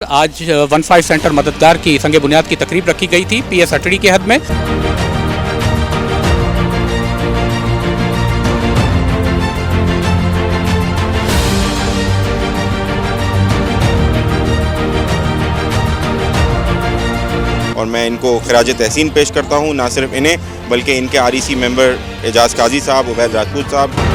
आज 15 सेंटर मददगार की संग बुनियाद की तकरीब रखी गई थी PS अटड़ी के हद में। और मैं इनको खराज तहसीन पेश करता हूँ, ना सिर्फ इन्हें बल्कि इनके REC मेंबर एजाज काजी साहब, उबैद राजपूत साहब।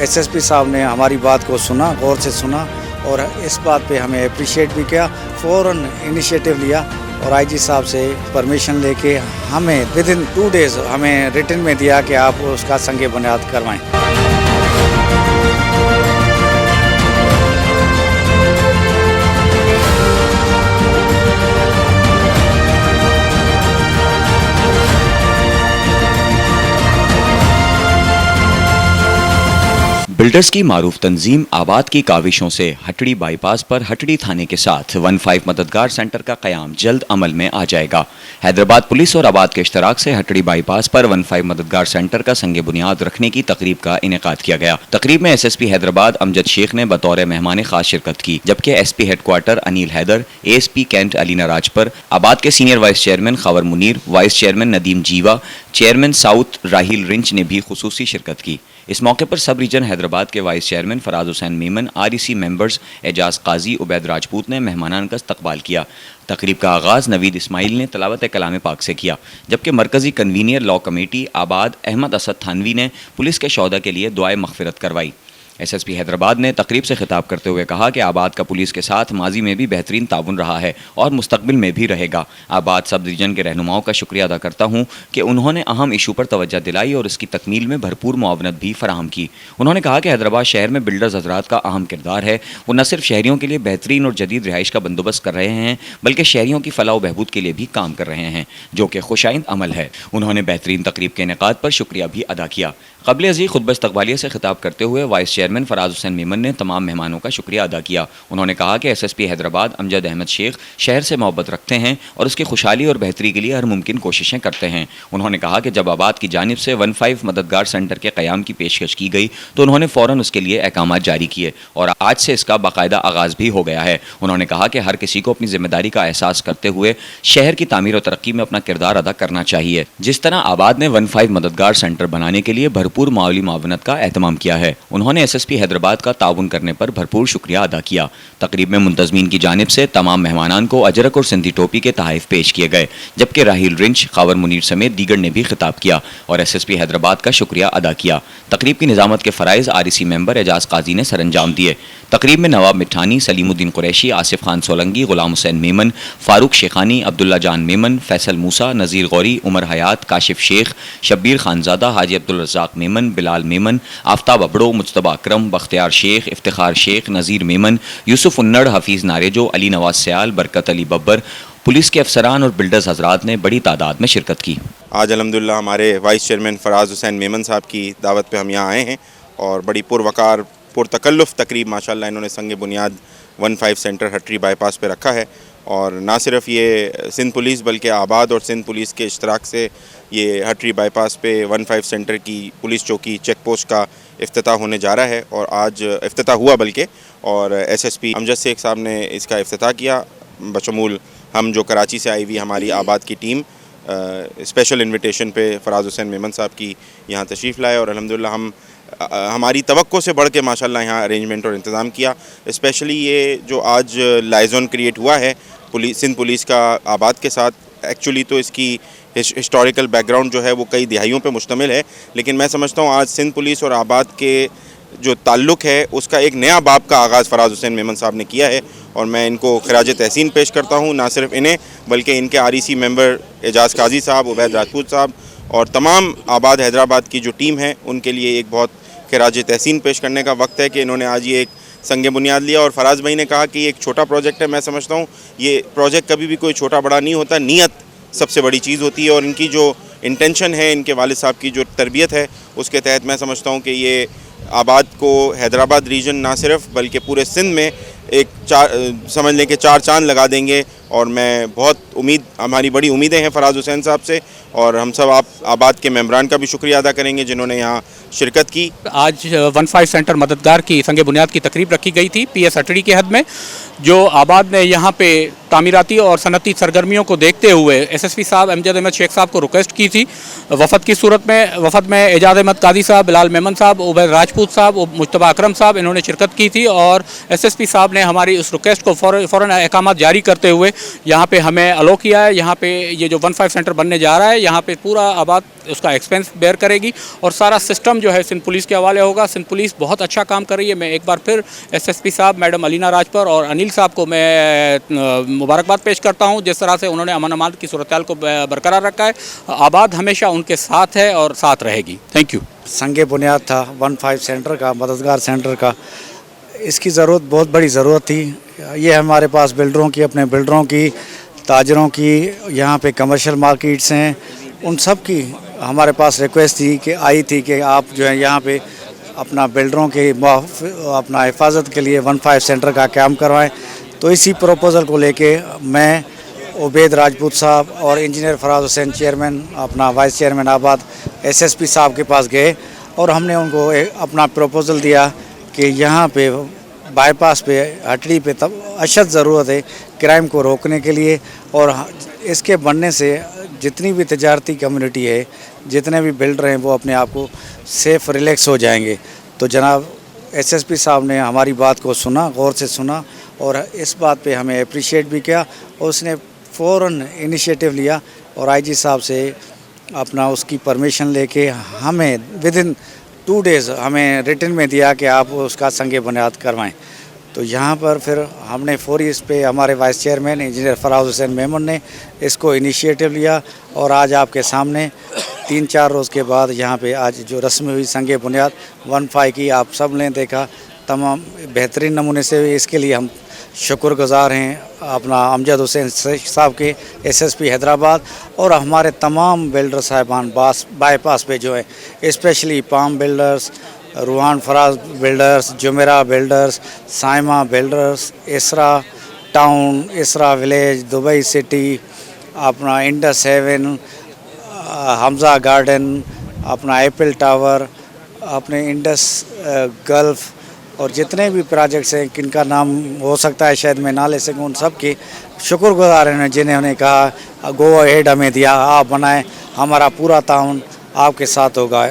SSP साहब ने हमारी बात को सुना, गौर से सुना और इस बात पे हमें अप्रिशिएट भी किया, फ़ौरन इनिशिएटिव लिया और IG साहब से परमिशन लेके हमें विदिन 2 डेज़ हमें रिटन में दिया कि आप उसका संग बुनियाद करवाएं। बिल्डर्स की मारूफ तंजीम आबाद की काविशों से हटड़ी बाईपास पर हटड़ी थाने के साथ 15 मददगार सेंटर का क़याम जल्द अमल में आ जाएगा। हैदराबाद पुलिस और आबाद के इश्तराक से हटड़ी बाईपास पर 15 मददगार सेंटर का संग बुनियाद रखने की तकरीब का इनेकाद किया गया। तकरीब में SSP हैदराबाद अमजद शेख ने बतौर मेहमान खास शिरकत की, जबकि SP headquarter Anil Haider, ASP cantt Alina Rajpar, आबाद के सीनियर वाइस चेयरमैन खबर मुनीर, वाइस चेयरमैन नदीम जीवा, चेयरमैन साउथ राहिल रिंच ने भी खुसूसी शिरकत की। इस मौके पर सब रीजन हैदराबाद के vice chairman Faraz Hussain Memon, REC members Ejaz Qazi, Ubaid Rajput ने मेहमानान का इस्तकबाल किया। तकरीब का आगाज़ नवीद इस्माइल ने तलावत कलाम पाक से किया, जबकि मरकज़ी कन्वीनियर लॉ कमेटी आबाद अहमद असद थानवी ने पुलिस के शौदा के लिए दुआए मग़फ़िरत करवाई। SSP हैदराबाद ने तकरीब से खिताब करते हुए कहा कि आबाद का पुलिस के साथ माजी में भी बेहतरीन ताउन रहा है और मुस्तकबिल में भी रहेगा। आबाद सब डिवीजन के रहनुमाओं का शुक्रिया अदा करता हूँ कि उन्होंने अहम इशू पर तवज्जो दिलाई और इसकी तकमील में भरपूर मुआवनत भी फराहम की। उन्होंने कहा कि हैदराबाद शहर में बिल्डर्स हजरात का अहम किरदार है। वो न सिर्फ शहरियों के लिए बेहतरीन और जदीद रिहाइश का बंदोबस्त कर रहे हैं, बल्कि शहरियों की फलाह व बहबूद के लिए भी काम कर रहे हैं, जो कि खुशाइंद अमल है। उन्होंने बेहतरीन तकरीब के इनेकाद पर शुक्रिया भी अदा किया। क़ब्ल अज़ीं खुतबा इस्तक़बालिया से खिताब करते हुए वाइस चेयरमैन फराज हुसैन मेमन ने तमाम मेहमानों का शुक्रिया अदा किया। उन्होंने कहा कि SSP हैदराबाद अमजद अहमद शेख शहर से मोहब्बत रखते हैं और उसकी खुशहाली और बेहतरी के लिए हर मुमकिन कोशिशें करते हैं। उन्होंने कहा कि जब आबाद की जानिब से 15 मददगार सेंटर के क़याम की पेशकश की गई तो उन्होंने फ़ौरन उसके लिए अहकामात जारी किए और आज से इसका बाकायदा आगाज़ भी हो गया है। उन्होंने कहा कि हर किसी को अपनी जिम्मेदारी का एहसास करते हुए शहर की तामीर और तरक्की में अपना किरदार अदा करना चाहिए। जिस तरह आबाद ने 15 मददगार सेंटर बनाने के लिए भरपूर माली मावनत का एहतमाम किया है, उन्होंने SSP हैदराबाद का ताउन करने पर भरपूर शुक्रिया अदा किया। तकरीब में मुंतज़मीन की जानिब से तमाम मेहमानान को अजरक और सिंधी टोपी के तहाइफ पेश किए गए, जबकि राहिल रिंच, खबर मुनीर समेत दीगर ने भी खिताब किया और SSP हैदराबाद का शुक्रिया अदा किया। तकरीब की निज़ामत के फ़राइज़ REC मेंबर एजाज काजी ने सर अंजाम दिए। तकरीब में नवाब मिठानी, सलीमुद्दीन कुरैशी, आसिफ खान सोलंगी, गुलाम हुसैन मेमन, फारूक शेखानी, अब्दुल्ला जान मेमन, फैसल मूसा, नज़ीर गौरी, उमर हयात, काशिफ शेख, शब्बीर खानजादा, हाजी अब्दुल रज़ाक मेमन, बिलाल मेमन, आफ्ताब अबड़ो, मुज्तबा अकरम, बख्तियार शेख, इफ्तिखार शेख, नज़ीर मेमन, यूसुफ उन्नड़, हफीज़ नारेजो, अली नवाज सयाल, बरकत अली बब्बर, पुलिस के अफसरान और बिल्डर्स हजरात ने बड़ी तादाद में शिरकत की। आज अल्हम्दुलिल्लाह हमारे वाइस चेयरमैन फराज हुसैन मेमन साहब की दावत पे हम यहाँ आए हैं और बड़ी पुरवकार पुरतकल्लुफ़ तकरीब माशाल्लाह इन्होंने संग बुनियाद 15 सेंटर हटड़ी बाईपास पे रखा है। और ना सिर्फ ये सिंध पुलिस बल्कि आबाद और सिंध पुलिस के इश्तराक से ये हटड़ी बाईपास पे 15 सेंटर की पुलिस चौकी चेक पोस्ट का इफ्तिताह होने जा रहा है और आज इफ्तिताह हुआ बल्कि, और SSP अमजद शेख साहब ने इसका इफ्तिताह किया बशमूल हम जो कराची से आई हुई हमारी आबाद की टीम स्पेशल इन्विटेशन पे फराज हुसैन मेमन साहब की यहाँ तशरीफ़ लाए और अल्हम्दुलिल्लाह हम हमारी तवक्को से बढ़ के माशाल्लाह यहाँ अरेंजमेंट और इंतज़ाम किया। स्पेशली ये जो आज लाइजोन क्रिएट हुआ है सिंध पुलिस का आबाद के साथ, एक्चुअली तो इसकी हिस्टोरिकल बैकग्राउंड जो है वो कई दिहाइयों पे मुश्तमिल है, लेकिन मैं समझता हूँ आज सिंध पुलिस और आबाद के जो ताल्लुक़ है उसका एक नया बाब का आगाज़ फराज हुसैन मेमन साहब ने किया है और मैं इनको खराज तहसीन पेश करता हूँ, ना सिर्फ इन्हें बल्कि इनके REC मेंबर एजाज काजी साहब, उबैद राजपूत साहब और तमाम आबाद हैदराबाद की जो टीम है उनके लिए एक बहुत खराज तहसीन पेश करने का वक्त है कि इन्होंने आज ये एक संग बुनियाद लिया। और फराज भाई ने कहा कि एक छोटा प्रोजेक्ट है, मैं समझता हूँ ये प्रोजेक्ट कभी भी कोई छोटा बड़ा नहीं होता, नीयत सबसे बड़ी चीज़ होती है और इनकी जो इंटेंशन है, इनके वालिद साहब की जो तरबियत है उसके तहत मैं समझता हूँ कि ये आबाद को हैदराबाद रीजन ना सिर्फ बल्कि पूरे सिंध में एक समझ लें कि 4 चांद लगा देंगे। और मैं हमारी बड़ी उम्मीदें हैं फराज हुसैन साहब से, और हम सब आबाद के मेंबरान का भी शुक्रिया अदा करेंगे जिन्होंने यहाँ शिरकत की। आज 15 सेंटर मददगार की संग बुनियाद की तकरीब रखी गई थी पीएस हटड़ी के हद में। जो आबाद ने यहाँ पे तामीराती और सनती सरगर्मियों को देखते हुए एसएसपी साहब अमजद अहमद शेख साहब को रिक्वेस्ट की थी वफद की सूरत में। वफद में एजाज अहमद कादी साहब, बिलाल मेमन साहब, उबैद राजपूत साहब, मुज्तबा अकरम साहब, इन्होंने शिरकत की थी। और एसएसपी साहब ने हमारी उस रिक्वेस्ट को फ़ौरन अहकाम जारी करते हुए यहाँ पे हमें अलो किया है। यहाँ पे ये जो 15 सेंटर बनने जा रहा है, यहाँ पे पूरा आबाद उसका एक्सपेंस बेयर करेगी और सारा सिस्टम जो है सिंध पुलिस के हवाले होगा। सिंध पुलिस बहुत अच्छा काम कर रही है। मैं एक बार फिर एसएसपी साहब, मैडम अलीना राजपर और अनिल साहब को मैं मुबारकबाद पेश करता हूँ जिस तरह से उन्होंने अमन अमान की सूरत को बरकरार रखा है। आबाद हमेशा उनके साथ है और साथ रहेगी। Thank you. संग बुनियाद था 15 सेंटर का, मददगार सेंटर का, इसकी ज़रूरत बहुत बड़ी ज़रूरत थी। ये हमारे पास बिल्डरों की, अपने बिल्डरों की, ताजरों की, यहाँ पे कमर्शियल मार्केट्स हैं, उन सब की हमारे पास रिक्वेस्ट थी कि आई थी कि आप जो है यहाँ पे अपना बिल्डरों के अपना हिफाजत के लिए 15 सेंटर का काम करवाएं। तो इसी प्रपोज़ल को लेके मैं, उबैद राजपूत साहब और इंजीनियर फराज हुसैन चेयरमैन, अपना वाइस चेयरमैन आबाद, एसएसपी साहब के पास गए और हमने उनको अपना प्रपोज़ल दिया कि यहाँ पे बाईपास पे, हटड़ी पे तब अशद ज़रूरत है क्राइम को रोकने के लिए। और इसके बनने से जितनी भी तजारती कम्युनिटी है, जितने भी बिल्डर हैं, वो अपने आप को सेफ़ रिलैक्स हो जाएंगे। तो जनाब एसएसपी साहब ने हमारी बात को सुना, गौर से सुना और इस बात पे हमें अप्रिशिएट भी किया और उसने फ़ौरन इनिशिएटिव लिया और आईजी साहब से अपना उसकी परमिशन लेके हमें विदिन 2 डेज़ हमें रिटन में दिया कि आप उसका संग बुनियाद करवाएं। तो यहाँ पर फिर हमने फौरी इस पे हमारे vice chairman engineer Faraz Hussain Memon ने इसको इनिशिएटिव लिया और आज आपके सामने 3-4 रोज़ के बाद यहाँ पे आज जो रस्म हुई संग बुनियाद 15 की, आप सब ने देखा तमाम बेहतरीन नमूने से। इसके लिए हम शुक्रगुज़ार हैं अपना अमजद हुसैन साहब के, एसएसपी हैदराबाद, और हमारे तमाम बिल्डर साहिबान बाईपास पे जो है, specially palm builders, Roohan Faraz builders, Jumeirah builders, Saima builders, Isra town, Isra village, Dubai city, अपना इंडस हेवन, हमजा गार्डन, अपना एप्पल टावर, अपने इंडस गल्फ़ और जितने भी प्रोजेक्ट्स हैं किनका नाम हो सकता है शायद मैं ना ले सकूं, उन सब की शुक्रगुज़ार हैं जिन्होंने कहा गो अहेड हमें दिया, आप बनाएं, हमारा पूरा ताउन आपके साथ होगा।